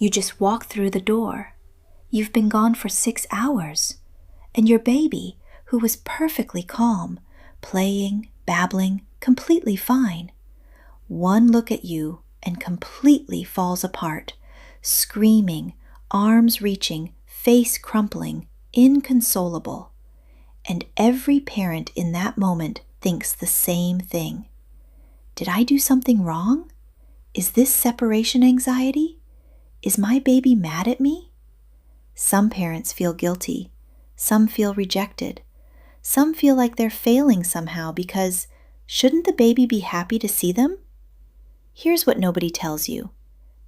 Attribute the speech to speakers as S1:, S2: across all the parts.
S1: You just walk through the door. You've been gone for 6 hours. And your baby, who was perfectly calm, playing, babbling, completely fine, one look at you and completely falls apart, screaming, arms reaching, face crumpling, inconsolable. And every parent in that moment thinks the same thing. Did I do something wrong? Is this separation anxiety? Is my baby mad at me? Some parents feel guilty. Some feel rejected. Some feel like they're failing somehow because shouldn't the baby be happy to see them? Here's what nobody tells you.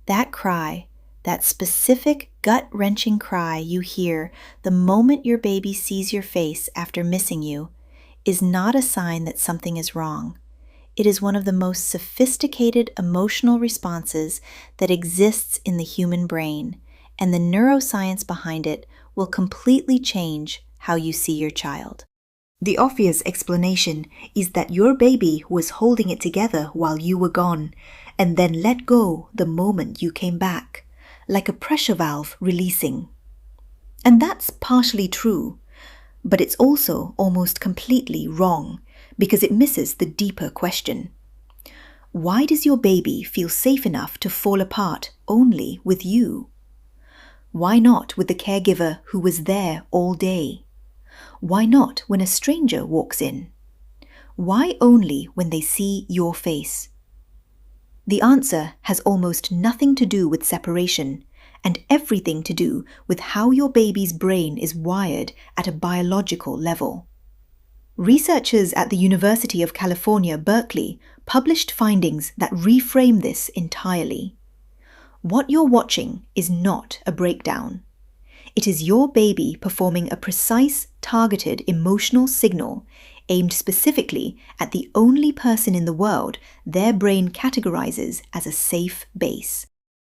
S1: That cry, that specific gut-wrenching cry you hear the moment your baby sees your face after missing you, is not a sign that something is wrong. It is one of the most sophisticated emotional responses that exists in the human brain, and the neuroscience behind it will completely change how you see your child. The obvious explanation is that your baby was holding it together while you were gone, and then let go the moment you came back, like a pressure valve releasing. And that's partially true, but it's also almost completely wrong because it misses the deeper question. Why does your baby feel safe enough to fall apart only with you? Why not with the caregiver who was there all day? Why not when a stranger walks in? Why only when they see your face? The answer has almost nothing to do with separation and everything to do with how your baby's brain is wired at a biological level. Researchers at the University of California, Berkeley, published findings that reframe this entirely. What you're watching is not a breakdown. It is your baby performing a precise, targeted emotional signal aimed specifically at the only person in the world their brain categorizes as a safe base.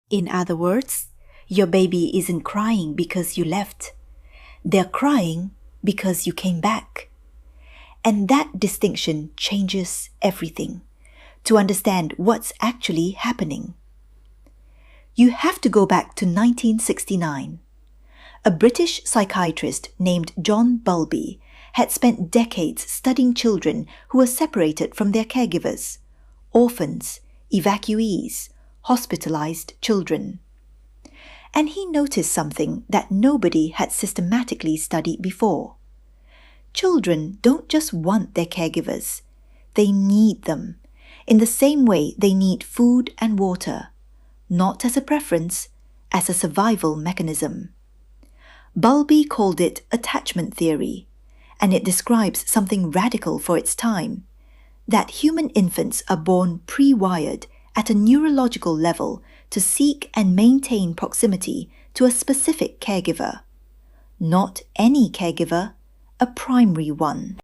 S1: In other words, your baby isn't crying because you left. They're crying because you came back. And that distinction changes everything to understand what's actually happening. You have to go back to 1969. A British psychiatrist named John Bowlby had spent decades studying children who were separated from their caregivers, orphans, evacuees, hospitalized children. And he noticed something that nobody had systematically studied before. Children don't just want their caregivers, they need them, in the same way they need food and water, not as a preference, as a survival mechanism. Bowlby called it attachment theory, and it describes something radical for its time, that human infants are born pre-wired at a neurological level to seek and maintain proximity to a specific caregiver. Not any caregiver, a primary one.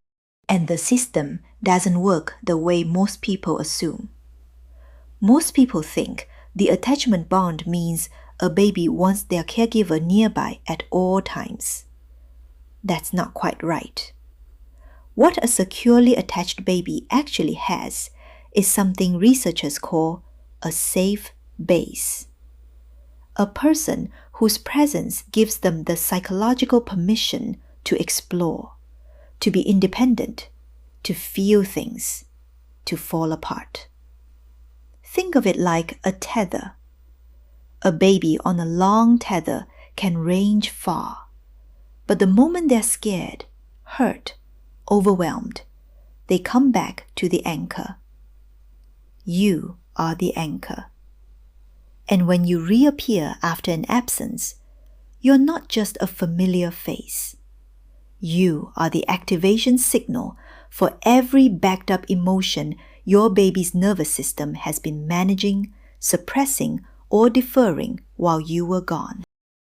S1: And the system doesn't work the way most people assume. Most people think the attachment bond means a baby wants their caregiver nearby at all times. That's not quite right. What a securely attached baby actually has is something researchers call a safe base. A person whose presence gives them the psychological permission to explore, to be independent, to feel things, to fall apart. Think of it like a tether. A baby on a long tether can range far, but the moment they're scared, hurt, overwhelmed, they come back to the anchor. You are the anchor. And when you reappear after an absence, you're not just a familiar face. You are the activation signal for every backed up emotion your baby's nervous system has been managing, suppressing, or deferring while you were gone.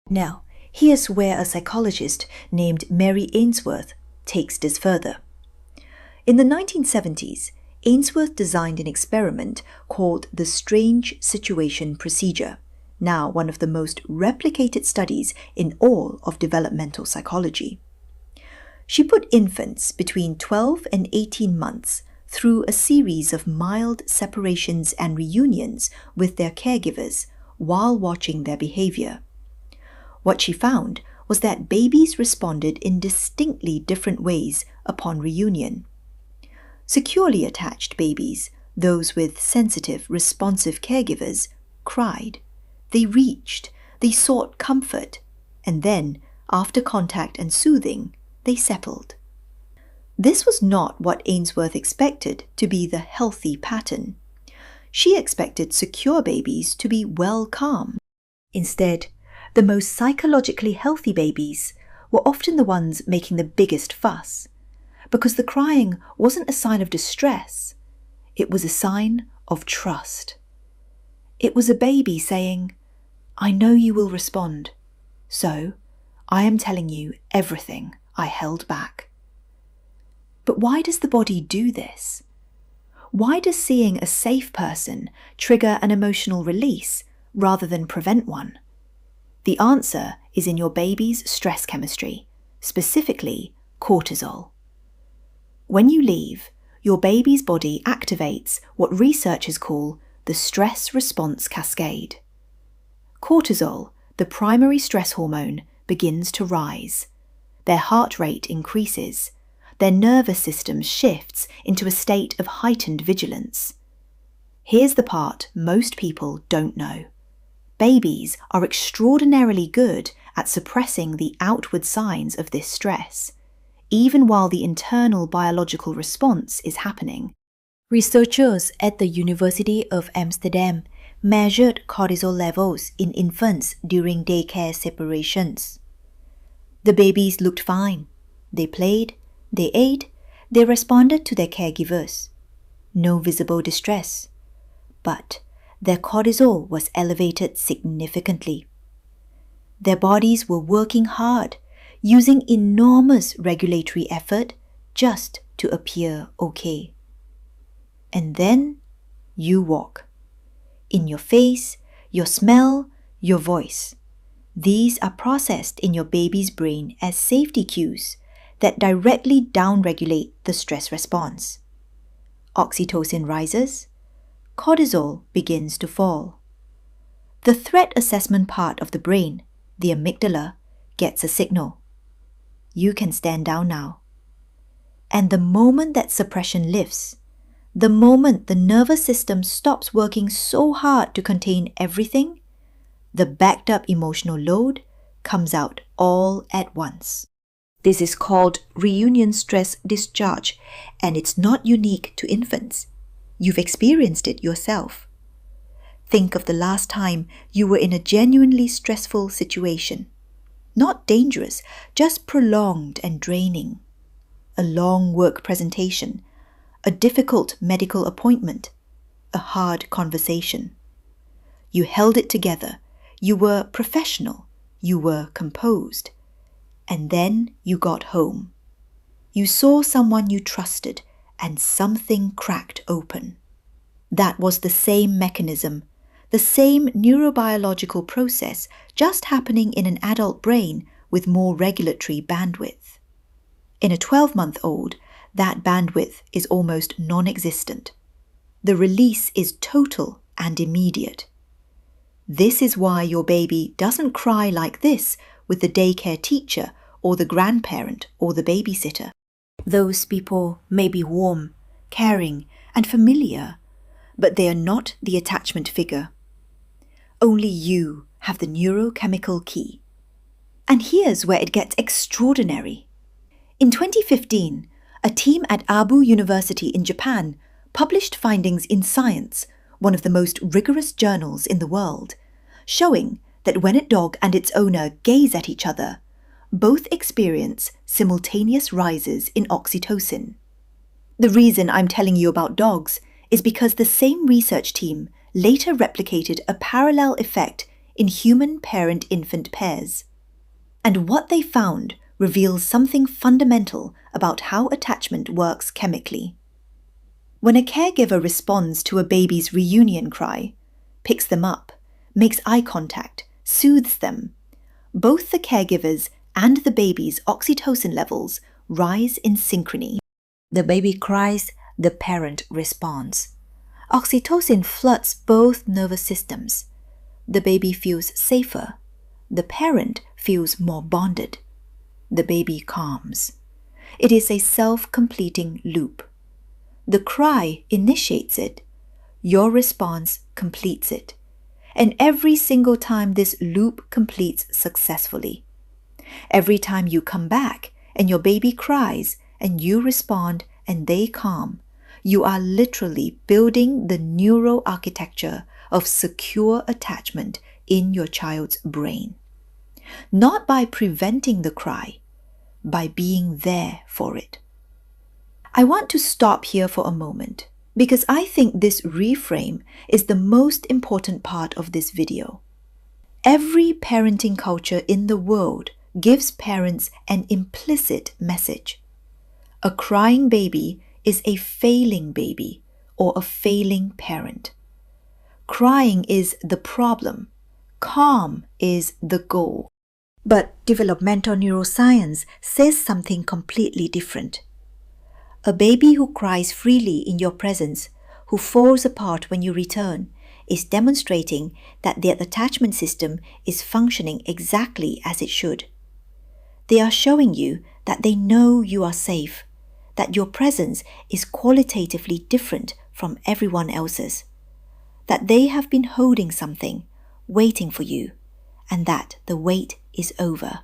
S1: Now, here's where a psychologist named Mary Ainsworth takes this further. In the 1970s, Ainsworth designed an experiment called the Strange Situation Procedure, now one of the most replicated studies in all of developmental psychology. She put infants between 12 and 18 months through a series of mild separations and reunions with their caregivers while watching their behavior. What she found was that babies responded in distinctly different ways upon reunion. Securely attached babies, those with sensitive, responsive caregivers, cried. They reached, they sought comfort, and then, after contact and soothing, they settled. This was not what Ainsworth expected to be the healthy pattern. She expected secure babies to be well calm. Instead, the most psychologically healthy babies were often the ones making the biggest fuss, because the crying wasn't a sign of distress, it was a sign of trust. It was a baby saying, "I know you will respond, so I am telling you everything I held back." But why does the body do this? Why does seeing a safe person trigger an emotional release rather than prevent one? The answer is in your baby's stress chemistry, specifically cortisol. When you leave, your baby's body activates what researchers call the stress response cascade. Cortisol, the primary stress hormone, begins to rise. Their heart rate increases. Their nervous system shifts into a state of heightened vigilance. Here's the part most people don't know. Babies are extraordinarily good at suppressing the outward signs of this stress, even while the internal biological response is happening. Researchers at the University of Amsterdam measured cortisol levels in infants during daycare separations. The babies looked fine. They played, they ate, they responded to their caregivers. No visible distress. But their cortisol was elevated significantly. Their bodies were working hard, using enormous regulatory effort just to appear okay. And then you walk. In your face, your smell, your voice. These are processed in your baby's brain as safety cues that directly downregulate the stress response. Oxytocin rises, cortisol begins to fall. The threat assessment part of the brain, the amygdala, gets a signal. You can stand down now. And the moment that suppression lifts, the moment the nervous system stops working so hard to contain everything, the backed up emotional load comes out all at once. This is called reunion stress discharge, and it's not unique to infants. You've experienced it yourself. Think of the last time you were in a genuinely stressful situation. Not dangerous, just prolonged and draining. A long work presentation, a difficult medical appointment, a hard conversation. You held it together. You were professional. You were composed. And then you got home. You saw someone you trusted, and something cracked open. That was the same mechanism, the same neurobiological process, just happening in an adult brain with more regulatory bandwidth. In a 12-month-old, that bandwidth is almost non-existent. The release is total and immediate. This is why your baby doesn't cry like this with the daycare teacher or the grandparent or the babysitter. Those people may be warm, caring, and familiar, but they are not the attachment figure. Only you have the neurochemical key. And here's where it gets extraordinary. In 2015, a team at Abu University in Japan published findings in Science, one of the most rigorous journals in the world, showing that when a dog and its owner gaze at each other, both experience simultaneous rises in oxytocin. The reason I'm telling you about dogs is because the same research team later replicated a parallel effect in human parent-infant pairs. And what they found reveals something fundamental about how attachment works chemically. When a caregiver responds to a baby's reunion cry, picks them up, makes eye contact, soothes them, both the caregivers and the baby's oxytocin levels rise in synchrony. The baby cries, the parent responds. Oxytocin floods both nervous systems. The baby feels safer. The parent feels more bonded. The baby calms. It is a self-completing loop. The cry initiates it. Your response completes it. And every single time this loop completes successfully. Every time you come back and your baby cries and you respond and they calm, you are literally building the neural architecture of secure attachment in your child's brain. Not by preventing the cry, by being there for it. I want to stop here for a moment because I think this reframe is the most important part of this video. Every parenting culture in the world gives parents an implicit message. A crying baby is a failing baby or a failing parent. Crying is the problem. Calm is the goal. But developmental neuroscience says something completely different. A baby who cries freely in your presence, who falls apart when you return, is demonstrating that their attachment system is functioning exactly as it should. They are showing you that they know you are safe, that your presence is qualitatively different from everyone else's, that they have been holding something, waiting for you, and that the wait is over.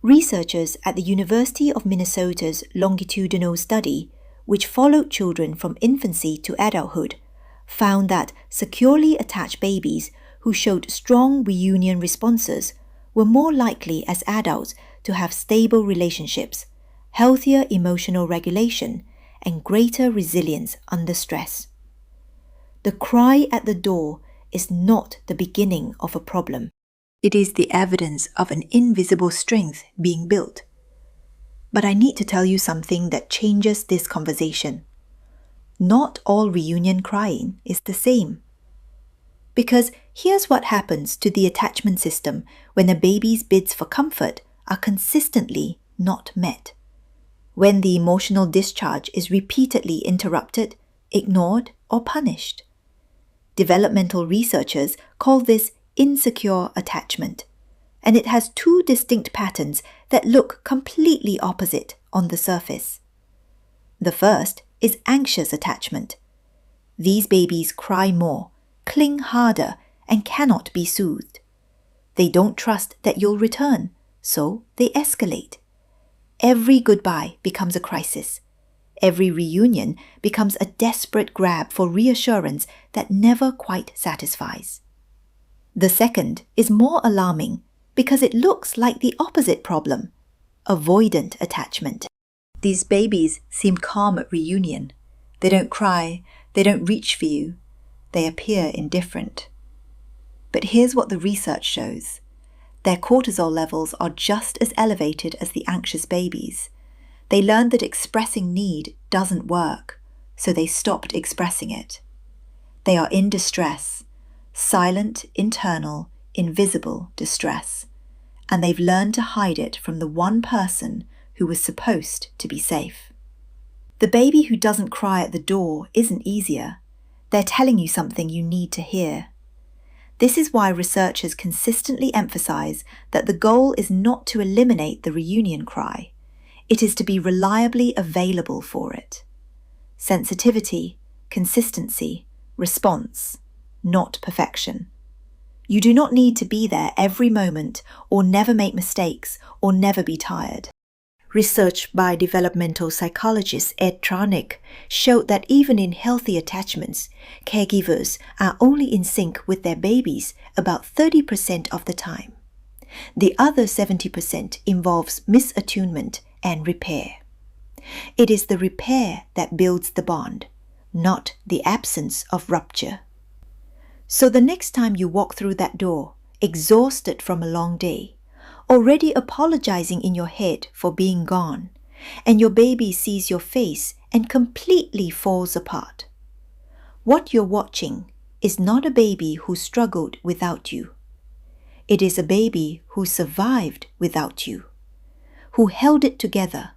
S1: Researchers at the University of Minnesota's longitudinal study, which followed children from infancy to adulthood, found that securely attached babies who showed strong reunion responses were more likely as adults to have stable relationships, healthier emotional regulation, and greater resilience under stress. The cry at the door is not the beginning of a problem. It is the evidence of an invisible strength being built. But I need to tell you something that changes this conversation. Not all reunion crying is the same. Because here's what happens to the attachment system when a baby's bids for comfort are consistently not met. When the emotional discharge is repeatedly interrupted, ignored, or punished. Developmental researchers call this insecure attachment, and it has two distinct patterns that look completely opposite on the surface. The first is anxious attachment. These babies cry more, cling harder, and cannot be soothed. They don't trust that you'll return, so they escalate. Every goodbye becomes a crisis. Every reunion becomes a desperate grab for reassurance that never quite satisfies. The second is more alarming because it looks like the opposite problem, avoidant attachment. These babies seem calm at reunion. They don't cry, they don't reach for you, they appear indifferent. But here's what the research shows. Their cortisol levels are just as elevated as the anxious babies. They learned that expressing need doesn't work, so they stopped expressing it. They are in distress, silent, internal, invisible distress, and they've learned to hide it from the one person who was supposed to be safe. The baby who doesn't cry at the door isn't easier. They're telling you something you need to hear. This is why researchers consistently emphasize that the goal is not to eliminate the reunion cry. It is to be reliably available for it. Sensitivity, consistency, response, not perfection. You do not need to be there every moment or never make mistakes or never be tired. Research by developmental psychologist Ed Tronick showed that even in healthy attachments, caregivers are only in sync with their babies about 30% of the time. The other 70% involves misattunement and repair. It is the repair that builds the bond, not the absence of rupture. So the next time you walk through that door, exhausted from a long day, already apologizing in your head for being gone, and your baby sees your face and completely falls apart. What you're watching is not a baby who struggled without you. It is a baby who survived without you, who held it together,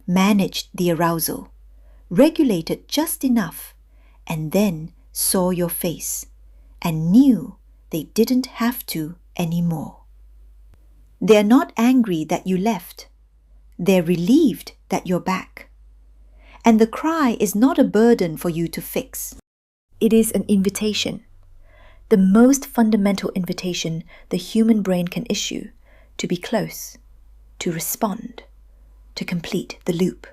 S1: managed the arousal, regulated just enough, and then saw your face and knew they didn't have to anymore. They're not angry that you left. They're relieved that you're back. And the cry is not a burden for you to fix. It is an invitation, the most fundamental invitation the human brain can issue to be close, to respond, to complete the loop.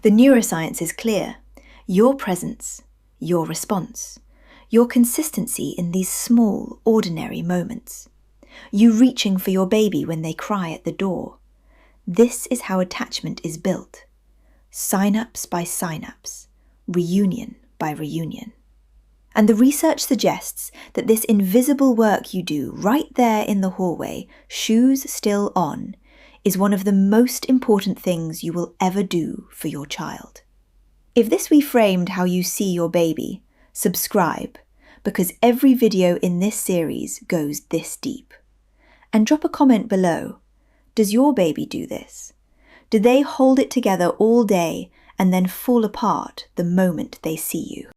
S1: The neuroscience is clear. Your presence, your response, your consistency in these small, ordinary moments. You reaching for your baby when they cry at the door. This is how attachment is built. Synapse by synapse, reunion by reunion. And the research suggests that this invisible work you do right there in the hallway, shoes still on, is one of the most important things you will ever do for your child. If this reframed how you see your baby, subscribe, because every video in this series goes this deep. And drop a comment below. Does your baby do this? Do they hold it together all day and then fall apart the moment they see you?